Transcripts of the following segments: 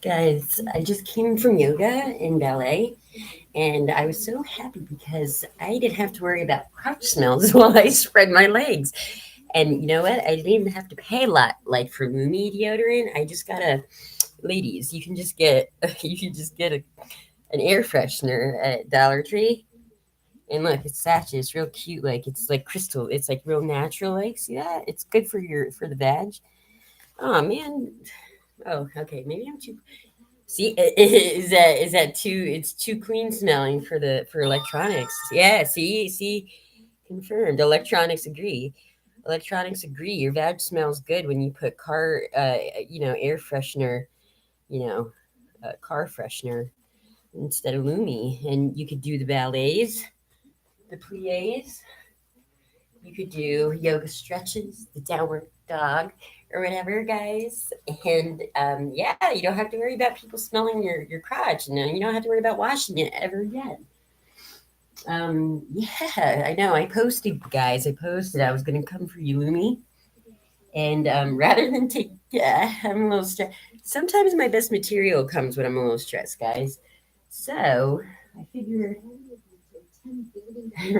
Guys, I just came from yoga and ballet, and I was so happy because I didn't have to worry about crotch smells while I spread my legs. And you know what? I didn't even have to pay a lot. Like for Lumi deodorant, I just got a ladies. You can just get an air freshener at Dollar Tree, and look, it's sachet. It's real cute. Like it's like crystal. It's like real natural. Like see that? It's good for the vag. Oh man. Oh, okay. Maybe I'm too. See, is that too? It's too clean smelling for electronics. Yeah. See, confirmed. Electronics agree. Electronics agree. Your vag smells good when you put air freshener, you know, car freshener instead of Lumi, and you could do the ballets, the plies. You could do yoga stretches, the downward dog, or whatever, guys. And yeah, you don't have to worry about people smelling your crotch. And you don't have to worry about washing it ever again. Yeah, I know. I posted, guys. I posted. I was gonna come for you, Lumi. And rather than take, yeah, I'm a little stressed. Sometimes my best material comes when I'm a little stressed, guys. So I figure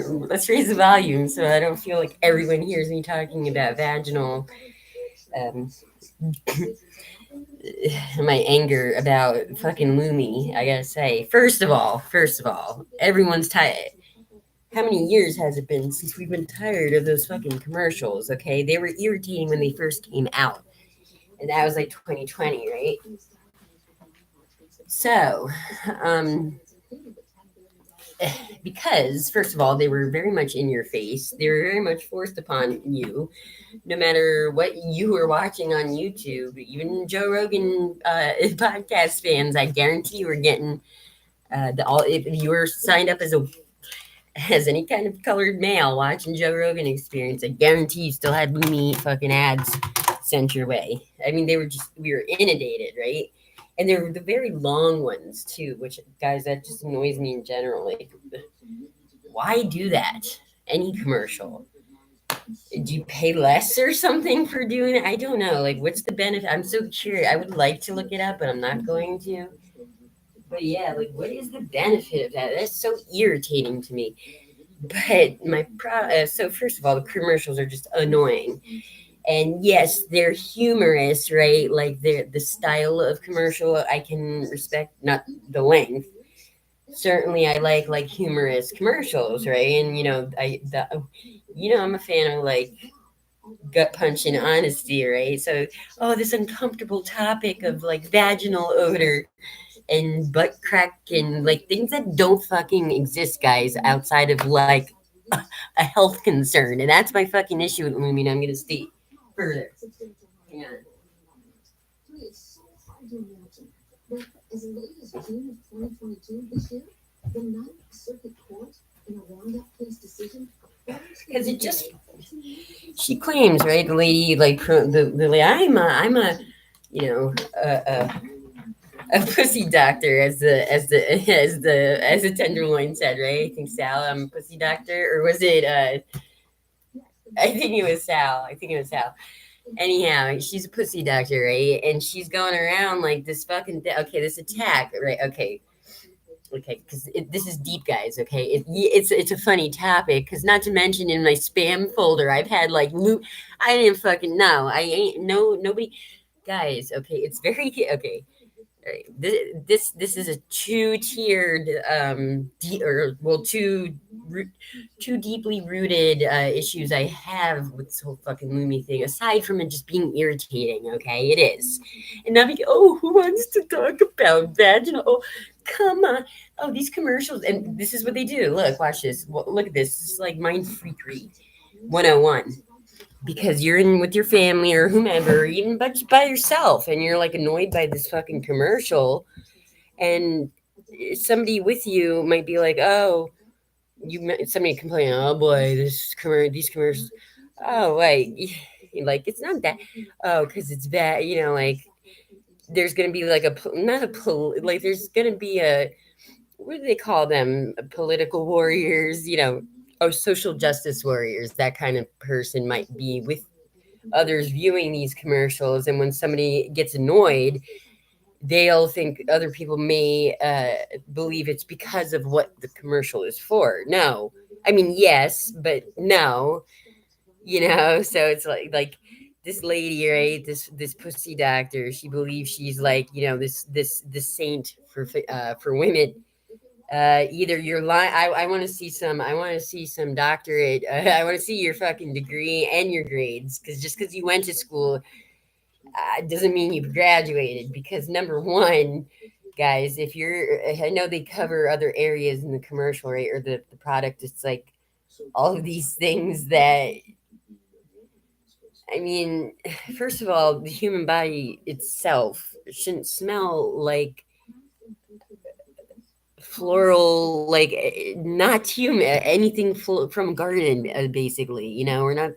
let's raise the volume so I don't feel like everyone hears me talking about vaginal um, my anger about fucking Lumi. I gotta say, first of all, everyone's tired. How many years has it been since we've been tired of those fucking commercials? Okay, they were irritating when they first came out, and that was like 2020, right? So, um, because first of all, they were very much in your face. They were very much forced upon you no matter what you were watching on YouTube, even Joe Rogan podcast fans, I guarantee you were getting the all. If you were signed up as any kind of colored male watching Joe Rogan Experience, I guarantee you still had Lumi fucking ads sent your way. I mean, we were inundated, right? And they were the very long ones too, which guys that just annoys me in general. Like, why do that? Any commercial do you pay less or something for doing it? I don't know. Like, what's the benefit? I'm so curious. I would like to look it up, but I'm not going to. But yeah, like, what is the benefit of that? That's so irritating to me. But so first of all, the commercials are just annoying, and yes, they're humorous, right? Like the style of commercial, I can respect, not the length. Certainly, I like humorous commercials, right? And I'm a fan of like gut punch and honesty, right? So, oh, this uncomfortable topic of like vaginal odor and butt crack and like things that don't fucking exist, guys, outside of like a health concern. And that's my fucking issue with Lumina. I'm going to state further. Yeah. Because it just, she claims, right? The lady, like, the lady, you know, a, a pussy doctor, as the tenderloin said, right? I think Sal, I'm a pussy doctor, or was it? I think it was Sal. I think it was Sal. Anyhow, she's a pussy doctor, right? And she's going around like this fucking okay, this attack, right? Okay, because this is deep, guys. Okay, it's a funny topic because not to mention in my spam folder, I've had like I didn't fucking know. I ain't no nobody, guys. Okay, it's very okay. Right. This is a two-tiered or well two deeply rooted issues I have with this whole fucking Lumi thing, aside from it just being irritating. Okay, it is. And now oh, who wants to talk about vaginal? Oh, come on. Oh, these commercials, and this is what they do. Look, watch this. Look at this. It's like mind freakery 101, because you're in with your family or whomever, or even by yourself, and you're like annoyed by this fucking commercial, and somebody with you might be like, "Oh, somebody complaining, oh boy, these commercials, oh wait, like it's not that, oh, because it's bad, like there's gonna be like not a like there's gonna be a what do they call them? Political warriors, or social justice warriors. That kind of person might be with others viewing these commercials, and when somebody gets annoyed, they'll think other people may believe it's because of what the commercial is for. No, I mean yes, but no, so it's like this lady, right? This pussy doctor. She believes she's like this saint for women. Either you're lying. I want to see some. I want to see some doctorate. I want to see your fucking degree and your grades. Because just because you went to school doesn't mean you've graduated. Because number one, guys, if you're, I know they cover other areas in the commercial, right, or the product. It's like all of these things that I mean, first of all, the human body itself shouldn't smell like floral, like not human, anything from a garden, basically. We're not, or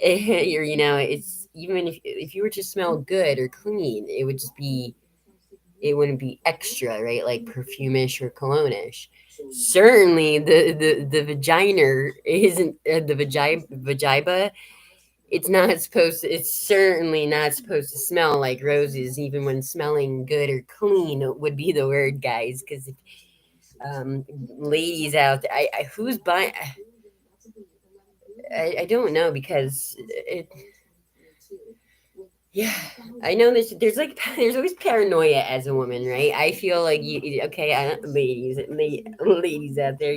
it's even if you were to smell good or clean, it wouldn't be extra, right? Like perfumish or cologne-ish. Certainly, the vagina isn't the vagina. It's certainly not supposed to smell like roses, even when smelling good or clean would be the word, guys. Because um, ladies out there, who's buying? I don't know because yeah, I know there's like there's always paranoia as a woman, right? I feel like okay, ladies out there,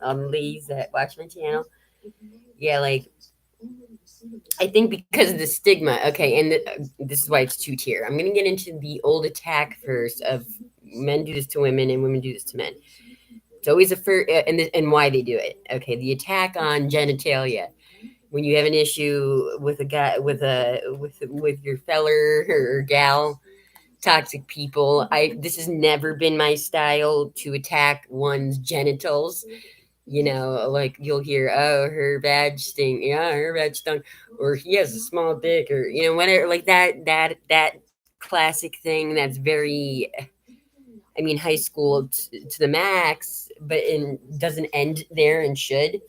I'm ladies that watch my channel. Yeah, like I think because of the stigma. Okay, and this is why it's two tier. I'm gonna get into the old attack first of men do this to women and women do this to men. It's always a first, and why they do it. Okay, the attack on genitalia. When you have an issue with a guy with your feller or gal, toxic people. This has never been my style to attack one's genitals. Like you'll hear, oh, her badge stink, yeah, her badge stunk, or he has a small dick, or whatever, like that classic thing that's very, I mean, high school to the max, but doesn't end there and should.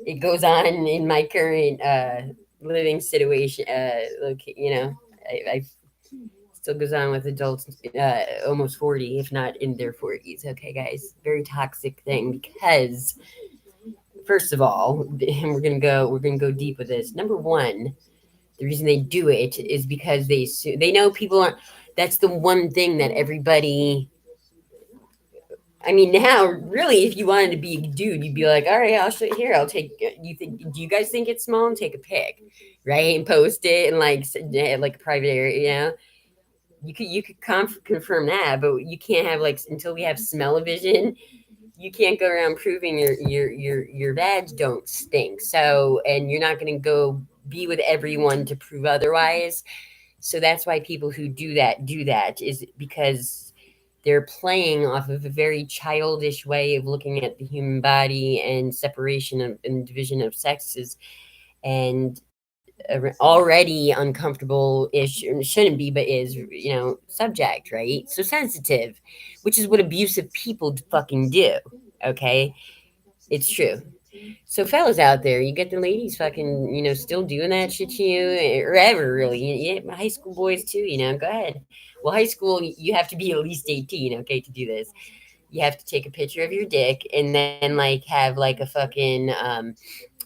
It goes on in my current living situation. I still goes on with adults almost 40, if not in their 40s. Okay, guys, very toxic thing because first of all, and we're gonna go deep with this. Number one, the reason they do it is because they know people aren't. That's the one thing that everybody. I mean, now really, if you wanted to be a dude, you'd be like, all right, I'll show you here. I'll take. You think? Do you guys think it's small? And take a pic, right, and post it in like a private area. You could confirm that, but you can't have like until we have smell-o-vision. You can't go around proving your vag don't stink. So, and you're not going to go be with everyone to prove otherwise. So that's why people who do that is because they're playing off of a very childish way of looking at the human body and separation of and division of sexes and already uncomfortable ish shouldn't be but is subject, right? So sensitive, which is what abusive people fucking do. Okay, it's true. So fellas out there, you get the ladies fucking still doing that shit to you or ever really. Yeah, high school boys too. Go ahead. Well, high school you have to be at least 18, okay, to do this. You have to take a picture of your dick and then like have like a fucking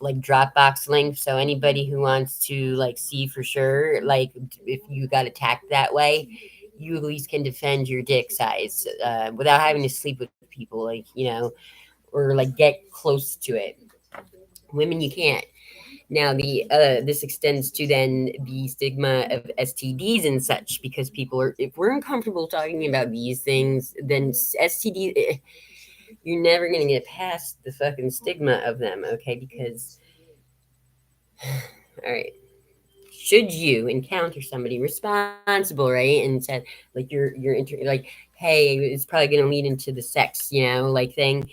like Dropbox link, so anybody who wants to like see for sure, like if you got attacked that way, you at least can defend your dick size without having to sleep with people, like or like get close to it. Women, you can't. Now the this extends to then the stigma of STDs and such because people are if we're uncomfortable talking about these things, then STDs. You're never going to get past the fucking stigma of them, okay? Because, all right, should you encounter somebody responsible, right, and said like like, hey, it's probably going to lead into the sex, like thing,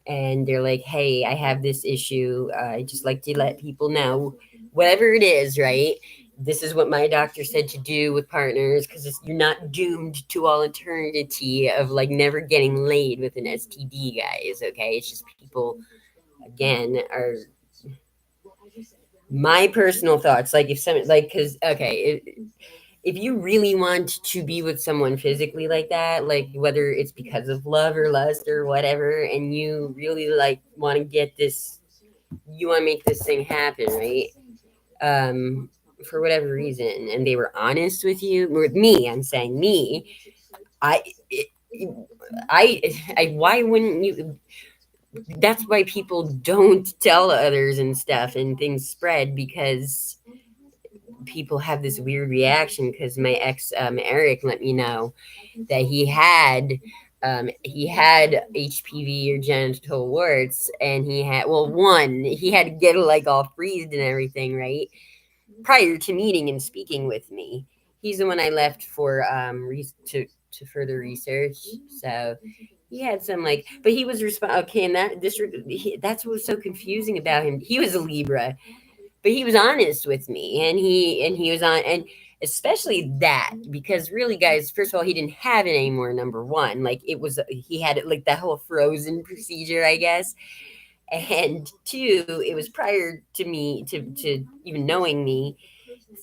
and they're like, hey, I have this issue. I just like to let people know, whatever it is, right? This is what my doctor said to do with partners because you're not doomed to all eternity of like never getting laid with an STD, guys. Okay, it's just people again are my personal thoughts. Like if some like because okay, if you really want to be with someone physically like that, like whether it's because of love or lust or whatever, and you really like want to get this, you want to make this thing happen, right? Um, for whatever reason, and they were honest with you, with me, I'm saying me, I, it, I, why wouldn't you? That's why people don't tell others and stuff, and things spread because people have this weird reaction. Because my ex, Eric, let me know that he had HPV or genital warts, and he had, well, one, he had to get like all freezed and everything, right? Prior to meeting and speaking with me, he's the one I left for to further research. So he had some like, but he was okay, and that's what was so confusing about him. He was a Libra, but he was honest with me, and he was on, and especially that, because really, guys, first of all, he didn't have it anymore. Number one, like it was, he had it like that whole frozen procedure, I guess. And two, it was prior to me to even knowing me.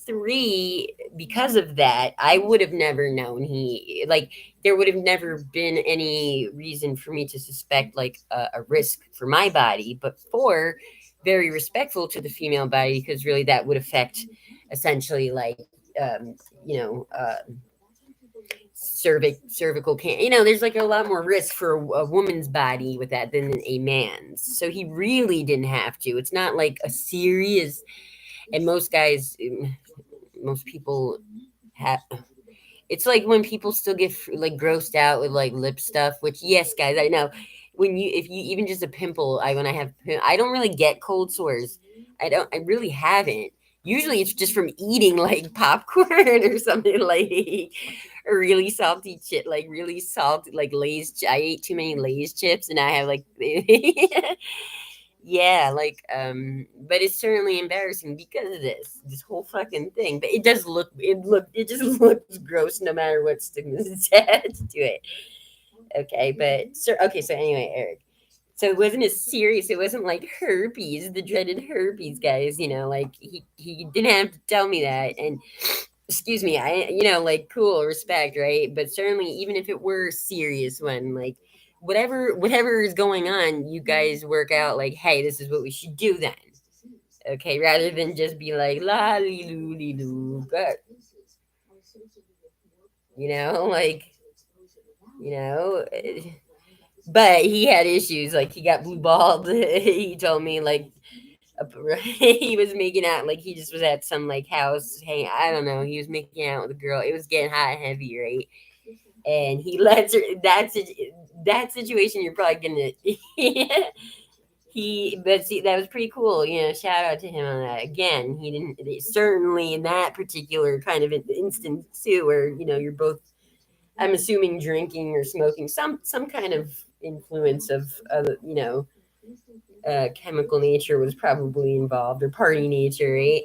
Three, because of that, I would have never known he, like, there would have never been any reason for me to suspect like a risk for my body. But four, very respectful to the female body, because really that would affect essentially like you know cervical cancer. There's like a lot more risk for a woman's body with that than a man's. So he really didn't have to. It's not like a serious, and most guys, most people have, it's like when people still get like grossed out with like lip stuff, which, yes, guys, I know. When you, if you even just a pimple, when I have, I don't really get cold sores. I really haven't. Usually it's just from eating like popcorn or something, like, or really salty shit, like really salty, like Lay's. I ate too many Lay's chips, and I have like, yeah, like, but it's certainly embarrassing because of this whole fucking thing. But it does look, it just looks gross no matter what stigma's attached to it. Okay, but sir, okay, so anyway, Eric. So it wasn't as serious. It wasn't like herpes, the dreaded herpes, guys. Like he didn't have to tell me that. And excuse me, I, like, cool, respect, right? But certainly, even if it were a serious one, like whatever is going on, you guys work out like, hey, this is what we should do then. Okay, rather than just be like la li loo li loo, good. Like, you know. But he had issues. Like, he got blue balled. He told me like he was making out, like he just was at some like house. Hey, I don't know. He was making out with a girl. It was getting hot and heavy, right? And he lets her. That situation. You're probably gonna. But see, that was pretty cool. Shout out to him on that. Again, he didn't, certainly in that particular kind of instance too, where you're both, I'm assuming, drinking or smoking, some kind of influence of chemical nature was probably involved, or party nature, right?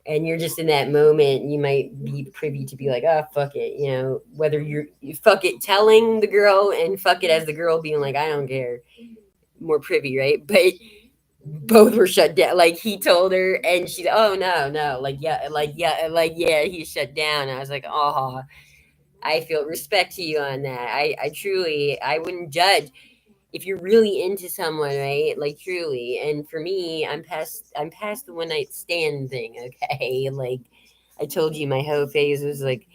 And you're just in that moment, you might be privy to be like, oh, fuck it, whether you fuck it telling the girl, and fuck it as the girl being like, I don't care, more privy, right? But both were shut down. Like, he told her, and she's, oh, no, no, like, yeah, like, yeah, like, yeah, he's shut down. I was like, oh, I feel respect to you on that. I truly, I wouldn't judge if you're really into someone, right? Like, truly. And for me, I'm past the one night stand thing. Okay, like, I told you, my hoe phase was like,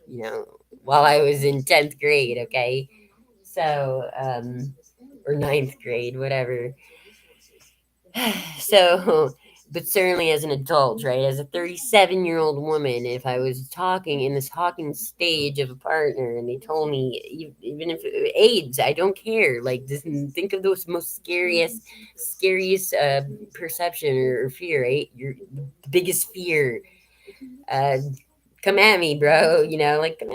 you know, while I was in 10th grade. Okay, so or ninth grade, whatever. So, but certainly as an adult, right? As a 37-year-old woman, if I was talking in this talking stage of a partner, and they told me, even if AIDS, I don't care. Like, just think of those most scariest perception or fear, right? Your biggest fear. Uh, Come at me, bro. Like, come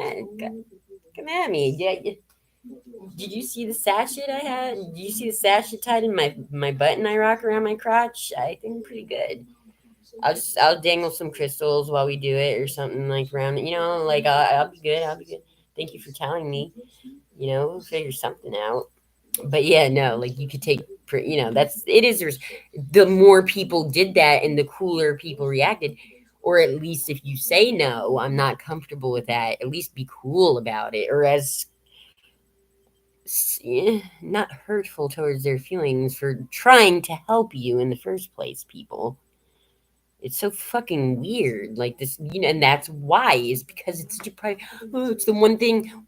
at me. Yeah. Did you see the sachet I had? Did you see the sachet tied in my button I rock around my crotch? I think I'm pretty good. I'll dangle some crystals while we do it or something like around. Like, I'll be good. I'll be good. Thank you for telling me. We'll figure something out. But yeah, no, like, you could take. That's it is. The more people did that, and the cooler people reacted. Or at least if you say no, I'm not comfortable with that, at least be cool about it, or as not hurtful towards their feelings for trying to help you in the first place, people. It's so fucking weird. Like this, and that's why, is because it's such a it's the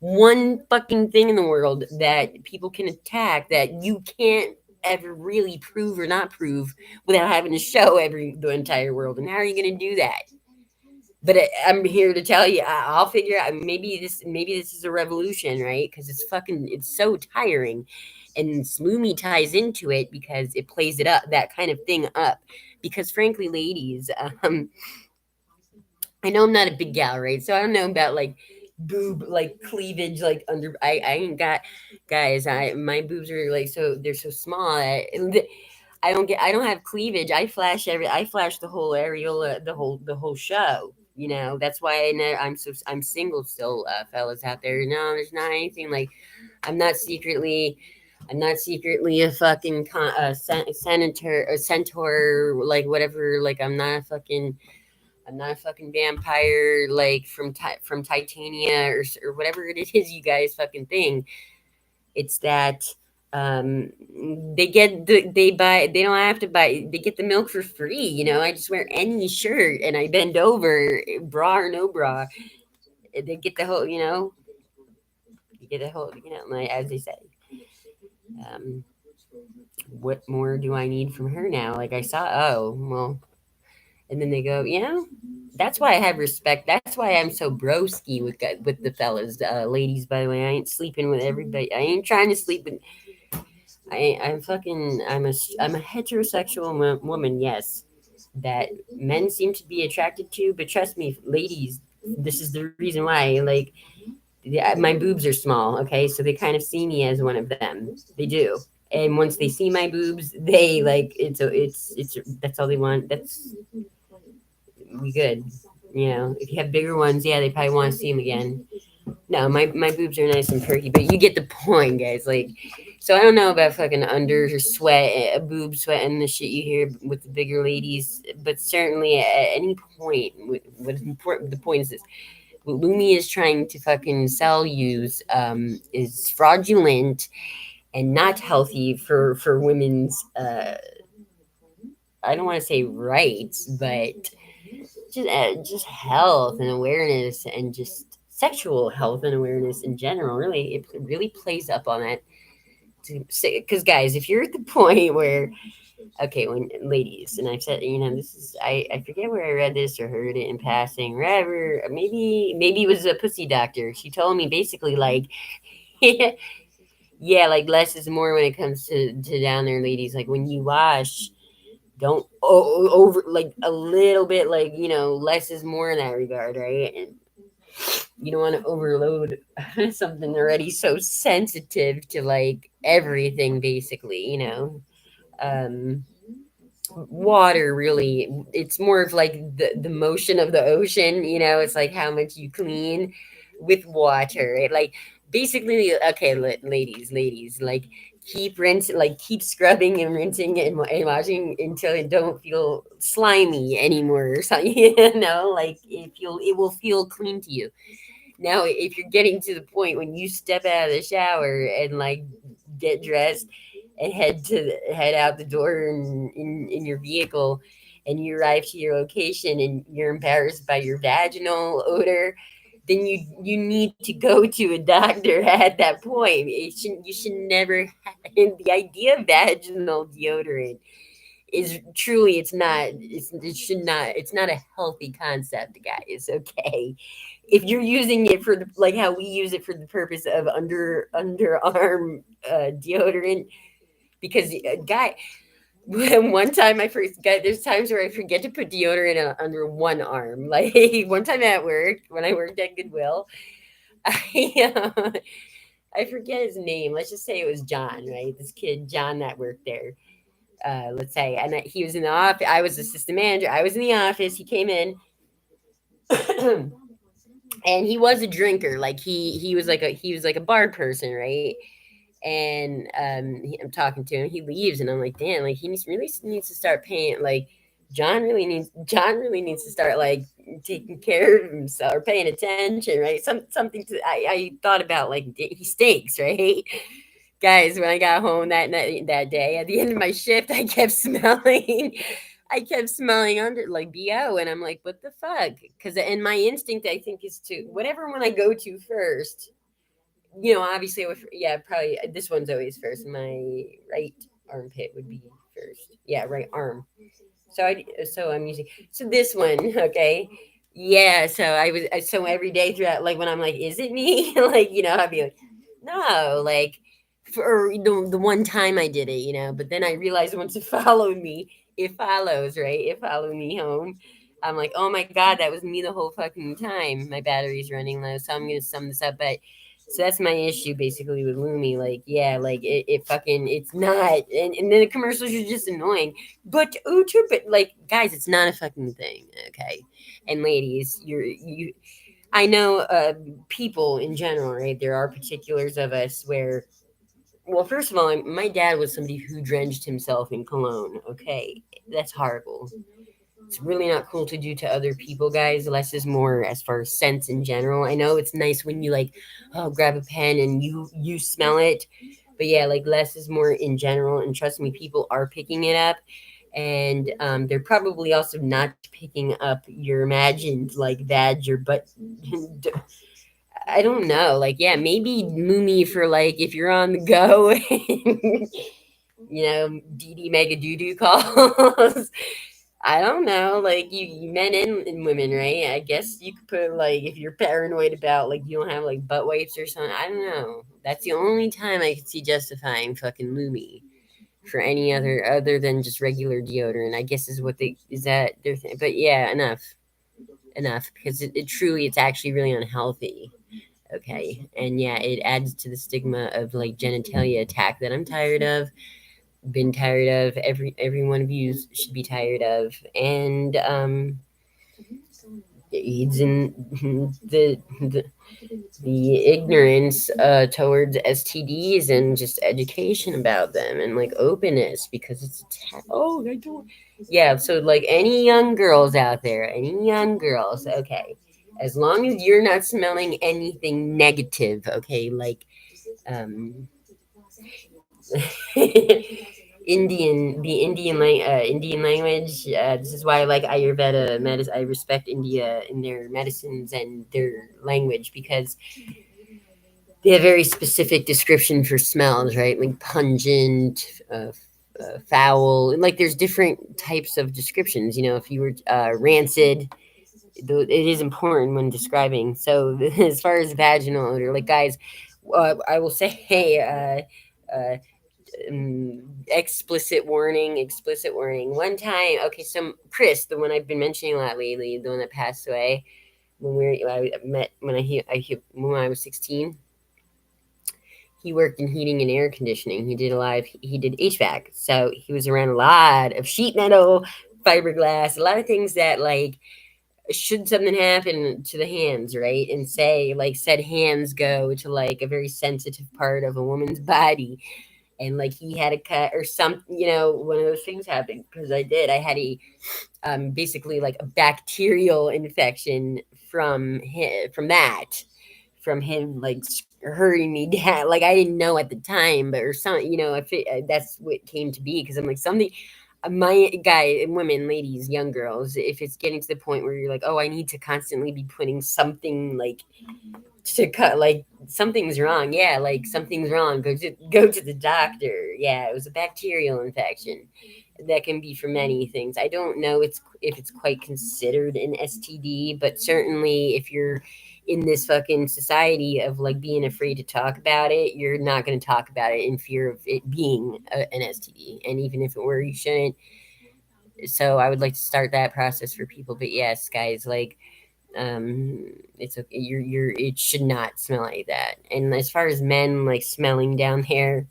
one fucking thing in the world that people can attack that you can't ever really prove or not prove without having to show the entire world. And how are you going to do that? But I'm here to tell you, I'll figure out. Maybe this is a revolution, right? Because it's so tiring, and Sloomy ties into it because it plays it up, that kind of thing up. Because frankly, ladies, I know I'm not a big gal, right? So I don't know about like boob, like cleavage, like under. I ain't got, guys. My boobs are like, so they're so small. I don't have cleavage. I flash the whole areola, the whole show. That's why I'm single still, fellas out there. No, there's not anything like, I'm not secretly I'm not secretly a fucking senator, a centaur, like whatever. Like I'm not a fucking vampire, like from Titania, or whatever it is you guys fucking think. It's that they don't have to buy, they get the milk for free. I just wear any shirt and I bend over, bra or no bra. They get the whole, you get the whole, like, as they say, um, what more do I need from her now? Like, I saw, oh well, and then they go, that's why I have respect. That's why I'm so broski with the fellas, ladies. By the way, I ain't sleeping with everybody. I ain't trying to sleep with. I'm a heterosexual woman. Yes, that men seem to be attracted to. But trust me, ladies, this is the reason why. Like, yeah, my boobs are small. Okay, so they kind of see me as one of them. They do. And once they see my boobs, they like it's that's all they want. That's we good. If you have bigger ones, yeah, they probably want to see them again. No, my boobs are nice and perky, but you get the point, guys. Like, so I don't know about fucking under sweat, boob sweat, and the shit you hear with the bigger ladies, but certainly at any point, what's important, the point is this: what Lumi is trying to fucking sell you is fraudulent and not healthy for women's. I don't want to say rights, but just health and awareness, and just sexual health and awareness in general. Really, it really plays up on that. To say, because guys, if you're at the point where, okay, when ladies, and I've said, this is, I forget where I read this or heard it in passing, wherever, maybe it was a pussy doctor. She told me basically like, yeah, like less is more when it comes to down there, ladies. Like when you wash, don't over, like a little bit, like less is more in that regard, right? And you don't want to overload something already so sensitive to like everything, basically. um Water, really, it's more of like the motion of the ocean. It's like how much you clean with water, right? Like basically, okay, ladies, like keep scrubbing and rinsing and washing until it don't feel slimy anymore or something. Like it will feel clean to you. Now if you're getting to the point when you step out of the shower and like get dressed and head out the door in your vehicle, and you arrive to your location and you're embarrassed by your vaginal odor, then you need to go to a doctor at that point. You should never the idea of vaginal deodorant is truly, it's not a healthy concept, guys. Okay, if you're using it for like how we use it for the purpose of underarm deodorant, because guy, one time I forget. There's times where I forget to put deodorant under one arm. Like one time at work when I worked at Goodwill, I forget his name. Let's just say it was John, right? This kid John that worked there. Let's say, and he was in the office. I was assistant manager. I was in the office. He came in, and he was a drinker. Like he was like a bar person, right? And I'm talking to him. He leaves, and I'm like, damn, like really needs to start paying, like John really needs to start like taking care of himself or paying attention, right? Something to I thought about like he stinks, right? Guys, when I got home that night, that day at the end of my shift, I kept smelling. I kept smelling under like BO, and I'm like, what the fuck? Because and my instinct, I think, is to whatever one I go to first. Obviously, yeah, probably this one's always first. My right armpit would be first. Yeah, right arm. So I'm using so this one, okay. Yeah, so every day throughout, like when I'm like, is it me? Like, I'd be like, no, like for the one time I did it, but then I realized once it followed me, it follows, right? It followed me home. I'm like, oh my god, that was me the whole fucking time. My battery's running low, so I'm gonna sum this up. But so that's my issue basically with Lumi. Like, yeah, like it fucking it's not, and then the commercials are just annoying. But like guys, it's not a fucking thing, okay? And ladies, I know people in general, right? There are particulars of us where, well, first of all, my dad was somebody who drenched himself in cologne. Okay, that's horrible. It's really not cool to do to other people, guys. Less is more as far as scents in general. I know it's nice when you like, oh, grab a pen and you smell it, but yeah, like less is more in general. And trust me, people are picking it up, and they're probably also not picking up your imagined like vag or butt. I don't know. Like, yeah, maybe Moomy for like if you're on the go, Dee Dee mega doo doo calls. I don't know, like you men and women, right? I guess you could put like if you're paranoid about like you don't have like butt wipes or something. I don't know. That's the only time I could see justifying fucking Lumi for any other than just regular deodorant. I guess is what they is that their thing. But yeah, enough because it truly it's actually really unhealthy. Okay, and yeah, it adds to the stigma of like genitalia attack that I'm tired of, been tired of, every one of you should be tired of. And it's in the ignorance towards STDs and just education about them and like openness because oh I don't yeah, so like any young girls out there, any young girls, okay, as long as you're not smelling anything negative, okay, like um Indian language. This is why I like Ayurveda medicine. I respect India in their medicines and their language because they have very specific description for smells, right? Like pungent, foul. Like there's different types of descriptions. If you were rancid, it is important when describing. So as far as vaginal odor, like guys, I will say, hey, explicit warning. One time, okay, so Chris, the one I've been mentioning a lot lately, the one that passed away I met when I was 16. He worked in heating and air conditioning. He did HVAC, so he was around a lot of sheet metal, fiberglass, a lot of things that like should something happen to the hands, right? And say like said hands go to like a very sensitive part of a woman's body, and like he had a cut or something, one of those things happened because I had a basically like a bacterial infection from that, from him like hurting me down. Like I didn't know at the time, but or something, if that's what came to be, because I'm like something. My guy, women, ladies, young girls, if it's getting to the point where you're like, oh, I need to constantly be putting something like to cut, like something's wrong. Yeah, like something's wrong. Go to the doctor. Yeah, it was a bacterial infection. That can be for many things. I don't know if it's quite considered an STD, but certainly if you're in this fucking society of like being afraid to talk about it, you're not going to talk about it in fear of it being an STD. And even if it were, you shouldn't. So I would like to start that process for people. But yes, guys, like it's okay. It should not smell like that. And as far as men like smelling down there,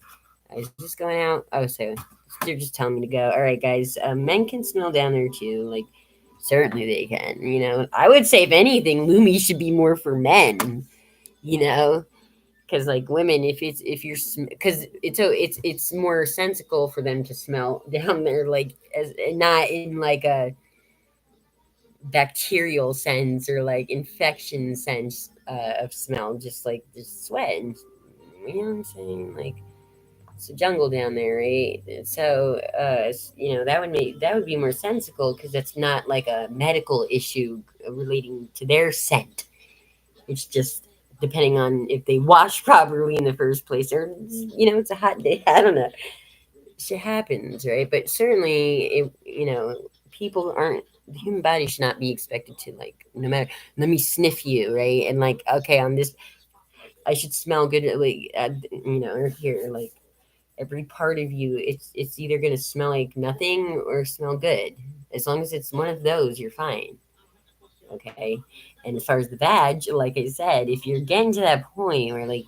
I was just going out. Oh, so they're just telling me to go. All right, guys. Men can smell down there too. Like certainly they can. I would say if anything, Lumi should be more for men. You know, because like women, if you're because it's more sensical for them to smell down there, like as not in like a bacterial sense or like infection sense of smell, just like just sweat and you know what I'm saying, like it's a jungle down there, right? So that would be more sensical because that's not like a medical issue relating to their scent. It's just depending on if they wash properly in the first place, or it's a hot day. I don't know. Shit happens, right? But certainly, people aren't. The human body should not be expected to like no matter. Let me sniff you, right? And like, okay, on this, I should smell good. Like, or here, like every part of you, it's either gonna smell like nothing or smell good. As long as it's one of those, you're fine. Okay. And as far as the badge, like I said, if you're getting to that point where like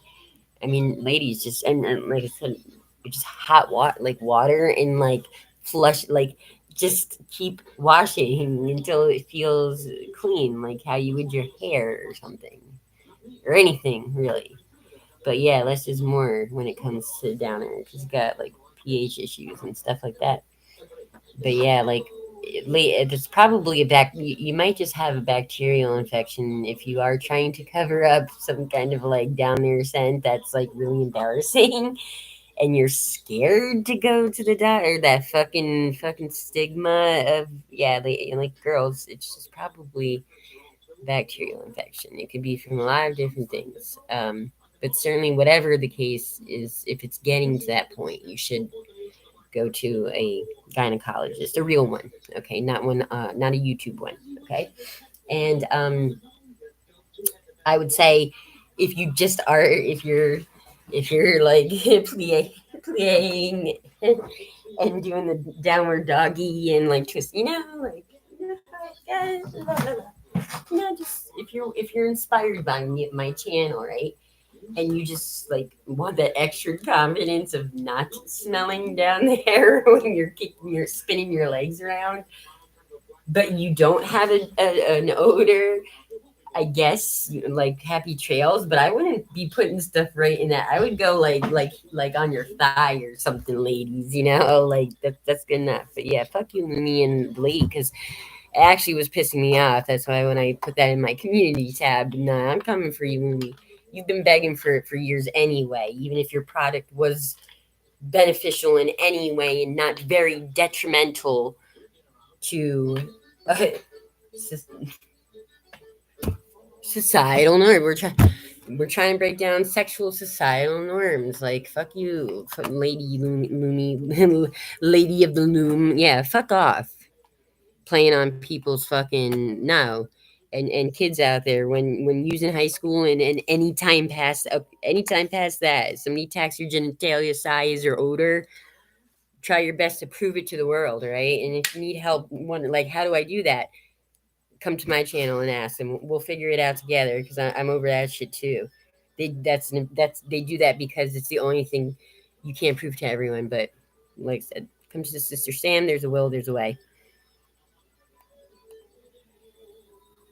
I mean, ladies just and like I said, just hot water, like water and like flush, like just keep washing until it feels clean, like how you would your hair or something, or anything really. But yeah, less is more when it comes to downer because you got like pH issues and stuff like that. But yeah, like it's probably you might just have a bacterial infection if you are trying to cover up some kind of like down there scent that's like really embarrassing and you're scared to go to the doctor. That fucking stigma of yeah, like girls, it's just probably bacterial infection. It could be from a lot of different things. But certainly whatever the case is, if it's getting to that point, you should go to a gynecologist, a real one, okay, not a YouTube one, okay. And I would say if you're like playing and doing the downward doggy and like twist, like just if you're inspired by me, my channel, right? And you just like want that extra confidence of not smelling down there when you're spinning your legs around, but you don't have an odor. I guess like happy trails, but I wouldn't be putting stuff right in that. I would go like on your thigh or something, ladies. Like that's good enough. But yeah, fuck you, me and Lee, because it actually was pissing me off. That's why when I put that in my community tab, nah, I'm coming for you, Mooney. You've been begging for it for years anyway, even if your product was beneficial in any way and not very detrimental to uh, societal norm. We're trying to break down sexual societal norms. Like fuck you, lady loony, lady of the loom. Yeah, fuck off. Playing on people's fucking no. And kids out there when using high school and any time past that somebody attacks your genitalia size or odor, try your best to prove it to the world, right? And if you need help, like how do I do that, come to my channel and ask, and we'll figure it out together because I'm over that shit too. They do that because it's the only thing you can't prove to everyone. But like I said, come to the Sister Sam. There's a will, there's a way.